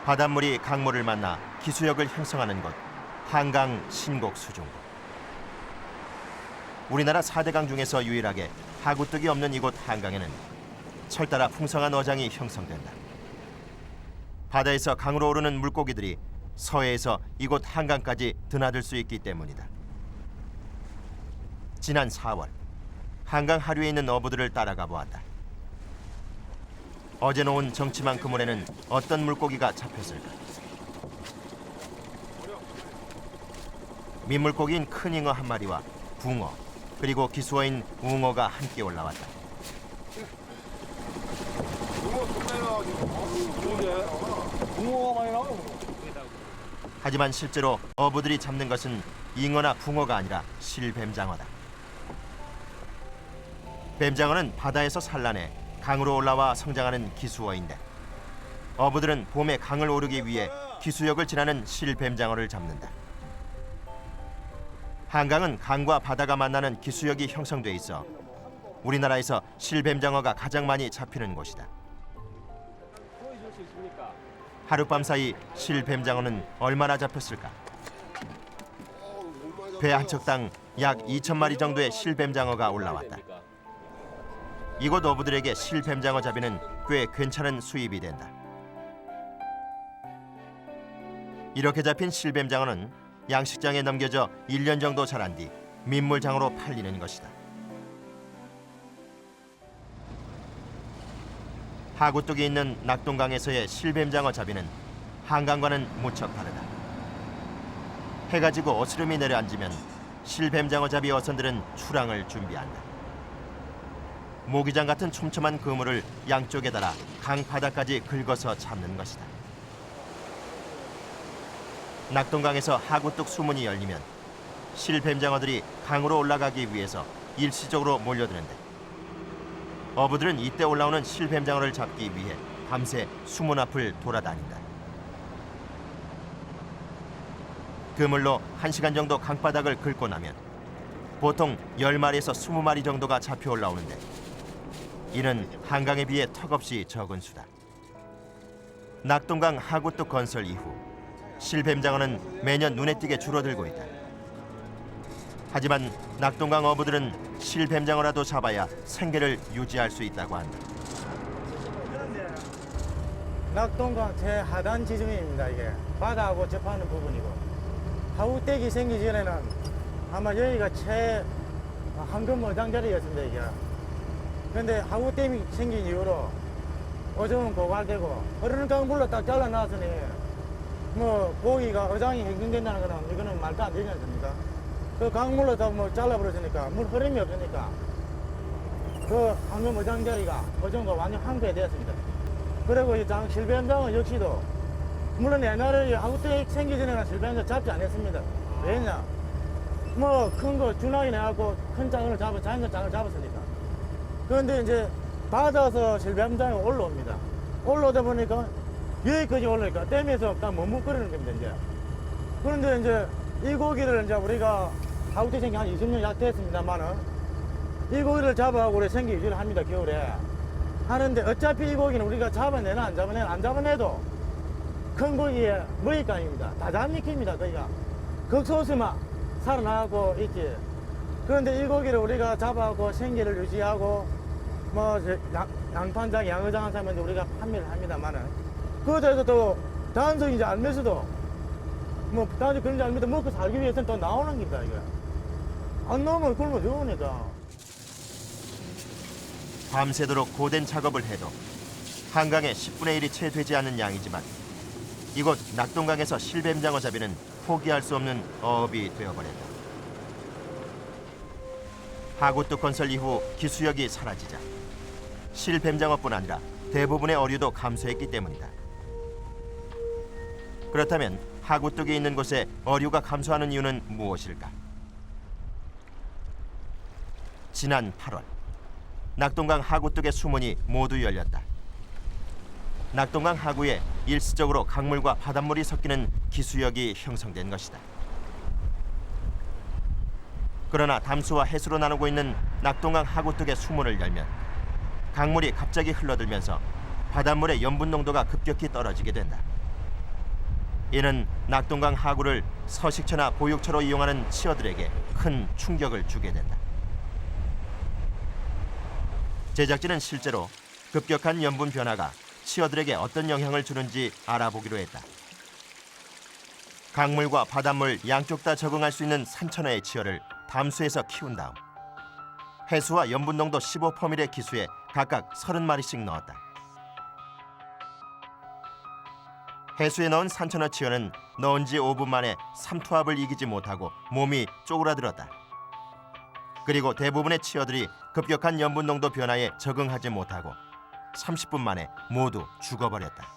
바닷물이 강물을 만나 기수역을 형성하는 곳, 한강 신곡 수중구. 우리나라 4대 강 중에서 유일하게 하구뚝이 없는 이곳 한강에는 철따라 풍성한 어장이 형성된다. 바다에서 강으로 오르는 물고기들이 서해에서 이곳 한강까지 드나들 수 있기 때문이다. 지난 4월, 한강 하류에 있는 어부들을 따라가 보았다. 어제 놓은 정치망 그물에는 어떤 물고기가 잡혔을까? 민물고기인 큰 잉어 한 마리와 붕어, 그리고 기수어인 웅어가 함께 올라왔다. 하지만 실제로 어부들이 잡는 것은 잉어나 붕어가 아니라 실뱀장어다. 뱀장어는 바다에서 산란해 강으로 올라와 성장하는 기수어인데 어부들은 봄에 강을 오르기 위해 기수역을 지나는 실뱀장어를 잡는다. 한강은 강과 바다가 만나는 기수역이 형성돼 있어 우리나라에서 실뱀장어가 가장 많이 잡히는 곳이다. 하룻밤 사이 실뱀장어는 얼마나 잡혔을까? 배 한 척당 약 2,000마리 정도의 실뱀장어가 올라왔다. 이곳 어부들에게 실뱀장어 잡이는 꽤 괜찮은 수입이 된다. 이렇게 잡힌 실뱀장어는 양식장에 넘겨져 1년 정도 자란 뒤 민물장어로 팔리는 것이다. 하구뚝이 있는 낙동강에서의 실뱀장어 잡이는 한강과는 무척 다르다. 해가 지고 어스름이 내려앉으면 실뱀장어 잡이 어선들은 출항을 준비한다. 모기장 같은 촘촘한 그물을 양쪽에 달아 강 바닥까지 긁어서 잡는 것이다. 낙동강에서 하구뚝 수문이 열리면 실뱀장어들이 강으로 올라가기 위해서 일시적으로 몰려드는데 어부들은 이때 올라오는 실뱀장어를 잡기 위해 밤새 수문 앞을 돌아다닌다. 그물로 1시간 정도 강바닥을 긁고 나면 보통 10마리에서 20마리 정도가 잡혀 올라오는데 이는 한강에 비해 턱없이 적은 수다. 낙동강 하구뚝 건설 이후 실뱀장어는 매년 눈에 띄게 줄어들고 있다. 하지만 낙동강 어부들은 실뱀장어라도 잡아야 생계를 유지할 수 있다고 한다. 낙동강 최하단 지점입니다. 이게 바다하고 접하는 부분이고 하구뚝이 생기기 전에는 아마 여기가 황금 어장자리였습니다. 이게. 그런데 하구댐이 생긴 이후로 어종은 고갈되고 흐르는 강물로 딱 잘라놨으니 뭐 고기가 어장이 행진된다는 거는 이거는 말도 안 되지 않습니까? 그 강물로 다 뭐 잘라버렸으니까 물 흐름이 없으니까 그 황금 어장자리가 어종과 완전 황폐되었습니다. 그리고 이 실뱀장어 역시도 물론 옛날에 하구댐 생기기 전에는 실뱀장어 잡지 않았습니다. 왜냐? 뭐 큰 거 준하게 내갖고 큰 장어를 작은 장어를 잡았으니까. 그런데 이제 바다에서 실뱀장어가 올라옵니다. 올라오다 보니까 여기까지 올라오니까 댐에서 딱 머뭇거리는 겁니다. 이제. 그런데 이제 이 고기를 이제 우리가 하구뚝 생긴 한 20년 약 됐습니다만은 이 고기를 잡아가고 우리 생계 유지를 합니다. 겨울에. 하는데 어차피 이 고기는 우리가 잡아내나 안 잡아내나 안 잡아내도 큰 고기의 먹잇감입니다. 다 잡니킵니다. 거기가. 극소수만 살아나고 있지. 그런데 이 고기를 우리가 잡아가고 생계를 유지하고 뭐 양판장, 양어장 한 사람한테 우리가 판매를 합니다만은 그거에 대해서도 단순히 이제 알면서도 뭐 단순히 그런 줄 알면서 먹고 살기 위해서는 또 나오는 겁니다. 이거 안 나오면 굶어 죽으니까. 밤새도록 고된 작업을 해도 한강의 10분의 1이 채 되지 않는 양이지만 이곳 낙동강에서 실뱀장어 잡이는 포기할 수 없는 어업이 되어버렸다. 하구뚝 건설 이후 기수역이 사라지자 실뱀장어뿐 아니라 대부분의 어류도 감소했기 때문이다. 그렇다면 하구뚝이 있는 곳에 어류가 감소하는 이유는 무엇일까? 지난 8월 낙동강 하구뚝의 수문이 모두 열렸다. 낙동강 하구에 일시적으로 강물과 바닷물이 섞이는 기수역이 형성된 것이다. 그러나 담수와 해수로 나누고 있는 낙동강 하구뚝의 수문을 열면 강물이 갑자기 흘러들면서 바닷물의 염분 농도가 급격히 떨어지게 된다. 이는 낙동강 하구를 서식처나 보육처로 이용하는 치어들에게 큰 충격을 주게 된다. 제작진은 실제로 급격한 염분 변화가 치어들에게 어떤 영향을 주는지 알아보기로 했다. 강물과 바닷물 양쪽 다 적응할 수 있는 3,000호의 치어를 담수에서 키운 다음 해수와 염분 농도 15%의 기수에 각각 30마리씩 넣었다. 해수에 넣은 3,000호 치어는 넣은 지 5분 만에 삼투압을 이기지 못하고 몸이 쪼그라들었다. 그리고 대부분의 치어들이 급격한 염분 농도 변화에 적응하지 못하고 30분 만에 모두 죽어버렸다.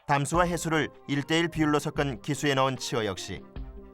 담수와 해수를 1대1 비율로 섞은 기수에 넣은 치어 역시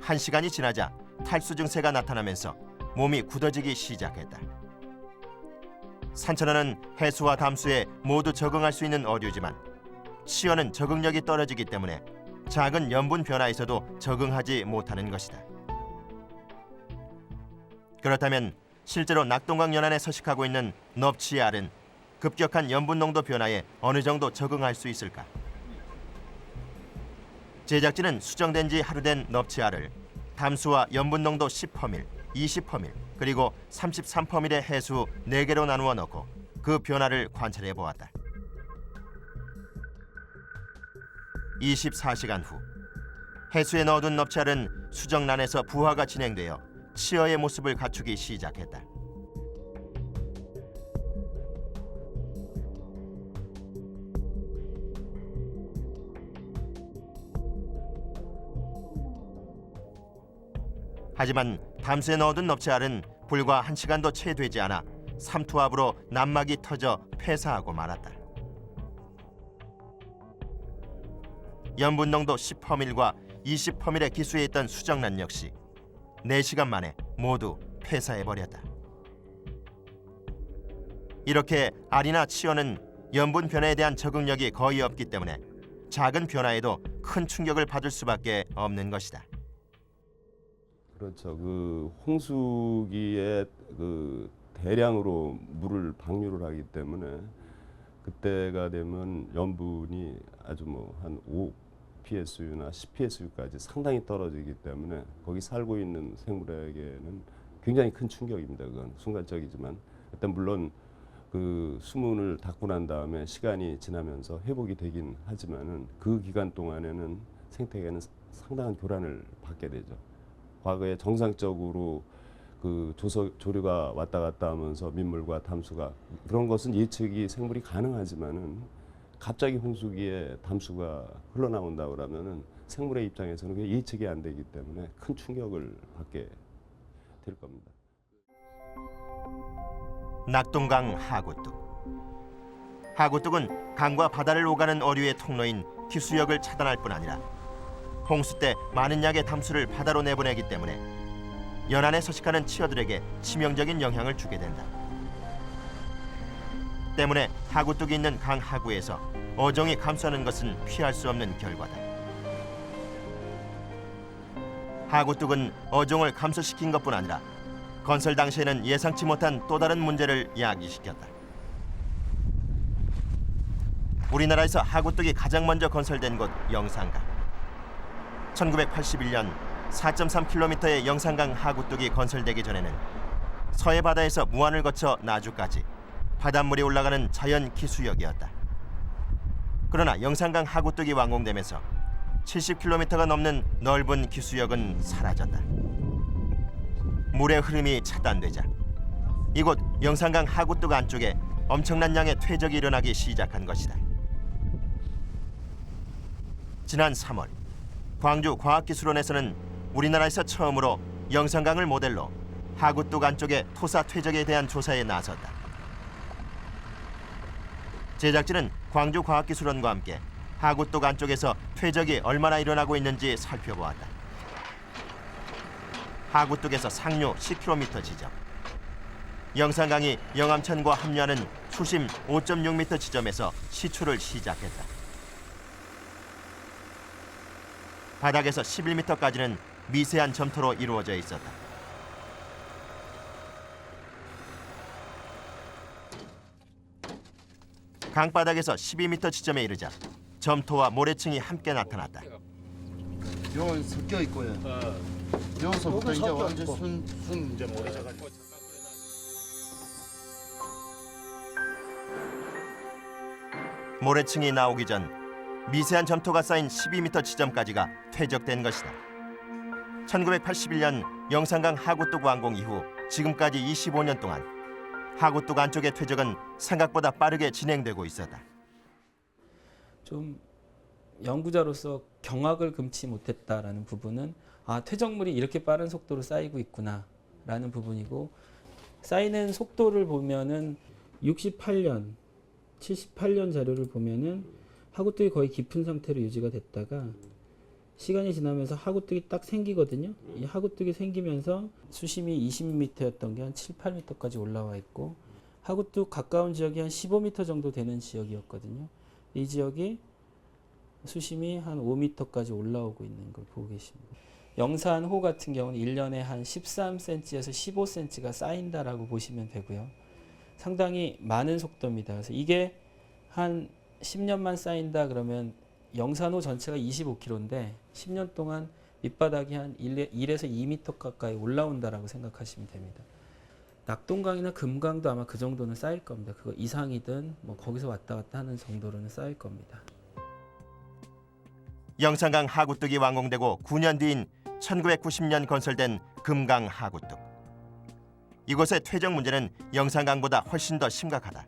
1시간이 지나자 탈수 증세가 나타나면서 몸이 굳어지기 시작했다. 3,000호는 해수와 담수에 모두 적응할 수 있는 어류지만 치어는 적응력이 떨어지기 때문에 작은 염분 변화에서도 적응하지 못하는 것이다. 그렇다면 실제로 낙동강 연안에 서식하고 있는 넙치의 알은 급격한 염분 농도 변화에 어느 정도 적응할 수 있을까? 제작진은 수정된 지 하루 된 넙치알을 담수와 염분 농도 10%, 20%, 그리고 33%의 해수 4개로 나누어 넣고 그 변화를 관찰해 보았다. 24시간 후 해수에 넣어둔 넙치알은 수정란에서 부화가 진행되어 치어의 모습을 갖추기 시작했다. 하지만 담수에 넣어둔 넙치알은 불과 1시간도 채 되지 않아 삼투압으로 난막이 터져 폐사하고 말았다. 염분 농도 10%과 20%의 기수에 있던 수정란 역시 4시간 만에 모두 폐사해버렸다. 이렇게 알이나 치어는 염분 변화에 대한 적응력이 거의 없기 때문에 작은 변화에도 큰 충격을 받을 수밖에 없는 것이다. 그렇죠. 홍수기에 대량으로 물을 방류를 하기 때문에 그때가 되면 염분이 아주 한 5psu나 10psu까지 상당히 떨어지기 때문에 거기 살고 있는 생물에게는 굉장히 큰 충격입니다. 그건 순간적이지만 일단 물론 수문을 닫고 난 다음에 시간이 지나면서 회복이 되긴 하지만은 그 기간 동안에는 생태계는 상당한 교란을 받게 되죠. 과거에 정상적으로 조류가 왔다 갔다 하면서 민물과 담수가 그런 것은 예측이 생물이 가능하지만은 갑자기 홍수기에 담수가 흘러나온다 그러면은 생물의 입장에서는 그게 예측이 안 되기 때문에 큰 충격을 받게 될 겁니다. 낙동강 하구뚝. 하구뚝은 강과 바다를 오가는 어류의 통로인 기수역을 차단할 뿐 아니라 홍수 때 많은 양의 담수를 바다로 내보내기 때문에 연안에 서식하는 치어들에게 치명적인 영향을 주게 된다. 때문에 하구뚝이 있는 강 하구에서 어종이 감소하는 것은 피할 수 없는 결과다. 하구뚝은 어종을 감소시킨 것뿐 아니라 건설 당시에는 예상치 못한 또 다른 문제를 야기시켰다. 우리나라에서 하구뚝이 가장 먼저 건설된 곳 영산강. 1981년 4.3km의 영산강 하구뚝이 건설되기 전에는 서해 바다에서 무안을 거쳐 나주까지 바닷물이 올라가는 자연 기수역이었다. 그러나 영산강 하구뚝이 완공되면서 70km가 넘는 넓은 기수역은 사라졌다. 물의 흐름이 차단되자 이곳 영산강 하구뚝 안쪽에 엄청난 양의 퇴적이 일어나기 시작한 것이다. 지난 3월 광주 과학기술원에서는 우리나라에서 처음으로 영산강을 모델로 하구뚝 안쪽의 토사 퇴적에 대한 조사에 나섰다. 제작진은 광주 과학기술원과 함께 하구뚝 안쪽에서 퇴적이 얼마나 일어나고 있는지 살펴보았다. 하구뚝에서 상류 10km 지점, 영산강이 영암천과 합류하는 수심 5.6m 지점에서 시추를 시작했다. 바닥에서 11m까지는 미세한 점토로 이루어져 있었다. 강바닥에서 12m 지점에 이르자 점토와 모래층이 함께 나타났다. 요건 섞여 있고요. 여기서부터 이제 완전 순 이제 모래자가. 모래층이 나오기 전 미세한 점토가 쌓인 12m 지점까지가 퇴적된 것이다. 1981년 영산강 하구뚝 완공 이후 지금까지 25년 동안 하구뚝 안쪽의 퇴적은 생각보다 빠르게 진행되고 있었다. 좀 연구자로서 경악을 금치 못했다라는 부분은 퇴적물이 이렇게 빠른 속도로 쌓이고 있구나라는 부분이고, 쌓이는 속도를 보면은 68년, 78년 자료를 보면은 하구뚝이 거의 깊은 상태로 유지가 됐다가 시간이 지나면서 하구뚝이 딱 생기거든요. 이 하구뚝이 생기면서 수심이 20m였던 게 한 7, 8m까지 올라와 있고, 하구뚝 가까운 지역이 한 15m 정도 되는 지역이었거든요. 이 지역이 수심이 한 5m까지 올라오고 있는 걸 보고 계십니다. 영산호 같은 경우는 1년에 한 13cm에서 15cm가 쌓인다라고 보시면 되고요. 상당히 많은 속도입니다. 그래서 이게 한 10년만 쌓인다 그러면 영산호 전체가 25km인데 10년 동안 밑바닥이 한 1에서 2m 가까이 올라온다라고 생각하시면 됩니다. 낙동강이나 금강도 아마 그 정도는 쌓일 겁니다. 그거 이상이든 뭐 거기서 왔다 갔다 하는 정도로는 쌓일 겁니다. 영산강 하구뚝이 완공되고 9년 뒤인 1990년 건설된 금강 하구뚝. 이곳의 퇴적 문제는 영산강보다 훨씬 더 심각하다.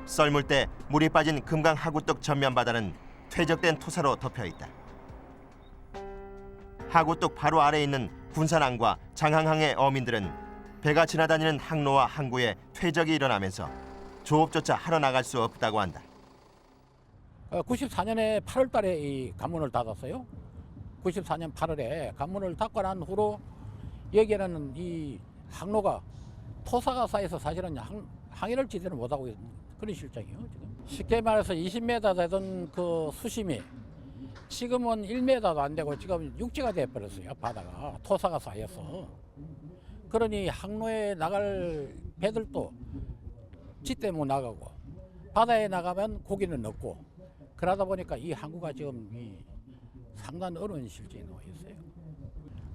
썰물 때 물이 빠진 금강 하구뚝 전면 바다는 퇴적된 토사로 덮여 있다. 하구뚝 바로 아래에 있는 군산항과 장항항의 어민들은 배가 지나다니는 항로와 항구에 퇴적이 일어나면서 조업조차 하러 나갈 수 없다고 한다. 94년에 8월 달에 이 관문을 닫았어요. 94년 8월에 관문을 닫고 난 후로 여기에는 이 항로가 토사가 쌓여서 사실은 항해를 제대로 못하고 있는 그런 실정이에요. 지금. 쉽게 말해서 20m 되던 그 수심이 지금은 1m도 안 되고 지금 육지가 돼버렸어요. 바다가 토사가 쌓여서. 그러니 항로에 나갈 배들도 지 때문에 나가고 바다에 나가면 고기는 없고 그러다 보니까 이 항구가 지금 상당히 어려운 실정에 놓여 있어요.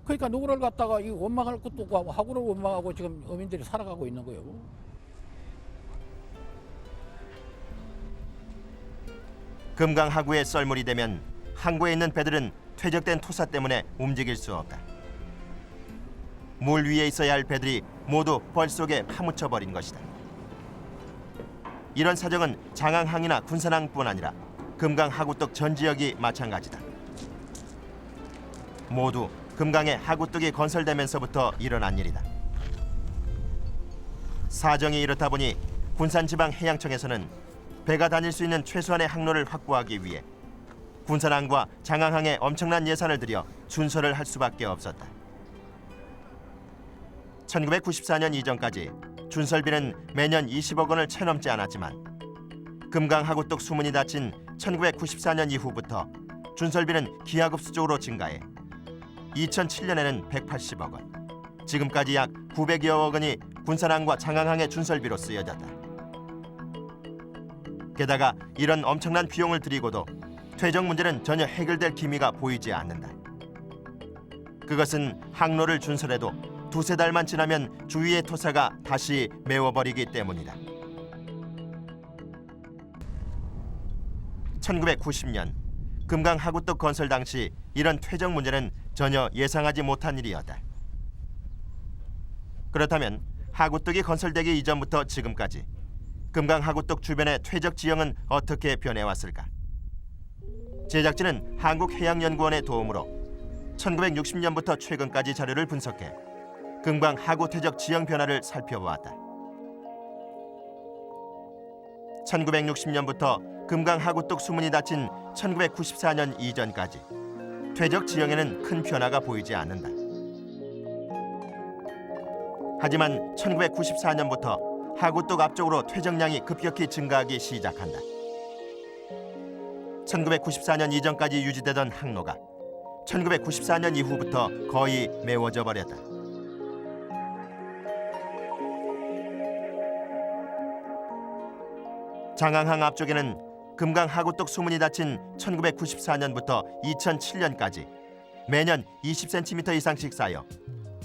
그러니까 누구를 갖다가 이 원망할 것도 없고 하구를 원망하고 지금 어민들이 살아가고 있는 거예요. 금강 하구에 썰물이 되면 항구에 있는 배들은 퇴적된 토사 때문에 움직일 수 없다. 물 위에 있어야 할 배들이 모두 벌 속에 파묻혀 버린 것이다. 이런 사정은 장항항이나 군산항뿐 아니라 금강 하구뚝 전 지역이 마찬가지다. 모두 금강에 하구뚝이 건설되면서부터 일어난 일이다. 사정이 이렇다 보니 군산지방해양청에서는 배가 다닐 수 있는 최소한의 항로를 확보하기 위해 군산항과 장항항에 엄청난 예산을 들여 준설을 할 수밖에 없었다. 1994년 이전까지 준설비는 매년 20억 원을 채 넘지 않았지만 금강 하구뚝 수문이 닫힌 1994년 이후부터 준설비는 기하급수적으로 증가해 2007년에는 180억 원, 지금까지 약 900여억 원이 군산항과 장항항의 준설비로 쓰여졌다. 게다가 이런 엄청난 비용을 들이고도 퇴적 문제는 전혀 해결될 기미가 보이지 않는다. 그것은 항로를 준설해도 두세 달만 지나면 주위의 토사가 다시 메워버리기 때문이다. 1990년 금강 하구뚝 건설 당시 이런 퇴적 문제는 전혀 예상하지 못한 일이었다. 그렇다면 하구뚝이 건설되기 이전부터 지금까지 금강 하구뚝 주변의 퇴적 지형은 어떻게 변해왔을까? 제작진은 한국해양연구원의 도움으로 1960년부터 최근까지 자료를 분석해 금강 하구 퇴적 지형 변화를 살펴보았다. 1960년부터 금강 하구뚝 수문이 닫힌 1994년 이전까지 퇴적 지형에는 큰 변화가 보이지 않는다. 하지만 1994년부터 하구뚝 앞쪽으로 퇴적량이 급격히 증가하기 시작한다. 1994년 이전까지 유지되던 항로가 1994년 이후부터 거의 메워져 버렸다. 장항항 앞쪽에는 금강 하구뚝 수문이 닫힌 1994년부터 2007년까지 매년 20cm 이상씩 쌓여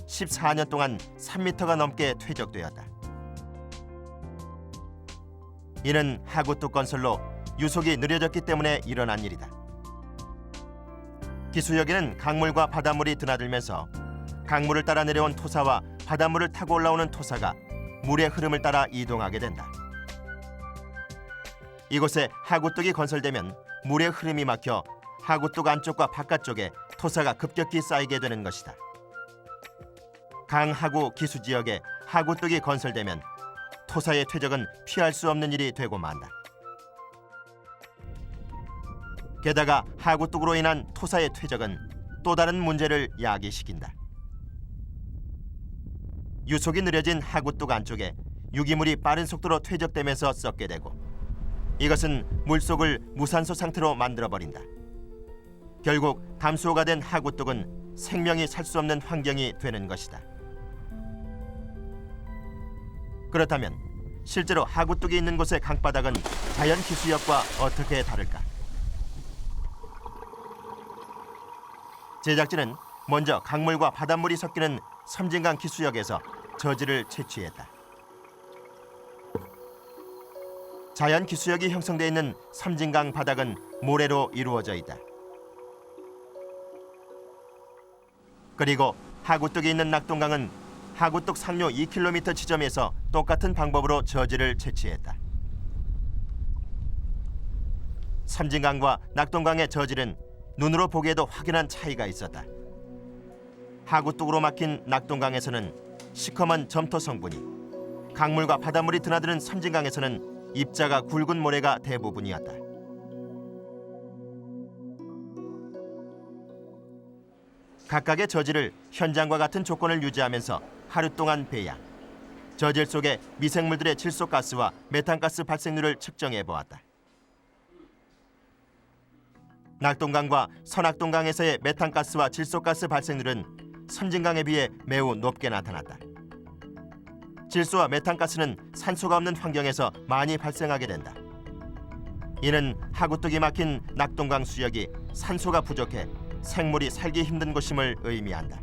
14년 동안 3m가 넘게 퇴적되었다. 이는 하구뚝 건설로 유속이 느려졌기 때문에 일어난 일이다. 기수역에는 강물과 바닷물이 드나들면서 강물을 따라 내려온 토사와 바닷물을 타고 올라오는 토사가 물의 흐름을 따라 이동하게 된다. 이곳에 하구뚝이 건설되면 물의 흐름이 막혀 하구뚝 안쪽과 바깥쪽에 토사가 급격히 쌓이게 되는 것이다. 강하구 기수지역에 하구뚝이 건설되면 토사의 퇴적은 피할 수 없는 일이 되고 만다. 게다가 하구뚝으로 인한 토사의 퇴적은 또 다른 문제를 야기시킨다. 유속이 느려진 하구뚝 안쪽에 유기물이 빠른 속도로 퇴적되면서 썩게 되고 이것은 물속을 무산소 상태로 만들어버린다. 결국 담수호가 된 하구뚝은 생명이 살 수 없는 환경이 되는 것이다. 그렇다면 실제로 하구뚝이 있는 곳의 강바닥은 자연 기수역과 어떻게 다를까? 제작진은 먼저 강물과 바닷물이 섞이는 섬진강 기수역에서 저지를 채취했다. 자연 기수역이 형성돼 있는 섬진강 바닥은 모래로 이루어져 있다. 그리고 하구뚝이 있는 낙동강은 하구뚝 상류 2km 지점에서 똑같은 방법으로 저지를 채취했다. 섬진강과 낙동강의 저지는 눈으로 보기에도 확연한 차이가 있었다. 하구뚝으로 막힌 낙동강에서는 시커먼 점토 성분이, 강물과 바닷물이 드나드는 섬진강에서는 입자가 굵은 모래가 대부분이었다. 각각의 저지를 현장과 같은 조건을 유지하면서 하루 동안 배양, 저질 속의 미생물들의 질소가스와 메탄가스 발생률을 측정해 보았다. 낙동강과 서낙동강에서의 메탄가스와 질소가스 발생률은 섬진강에 비해 매우 높게 나타났다. 질소와 메탄가스는 산소가 없는 환경에서 많이 발생하게 된다. 이는 하구뚝이 막힌 낙동강 수역이 산소가 부족해 생물이 살기 힘든 곳임을 의미한다.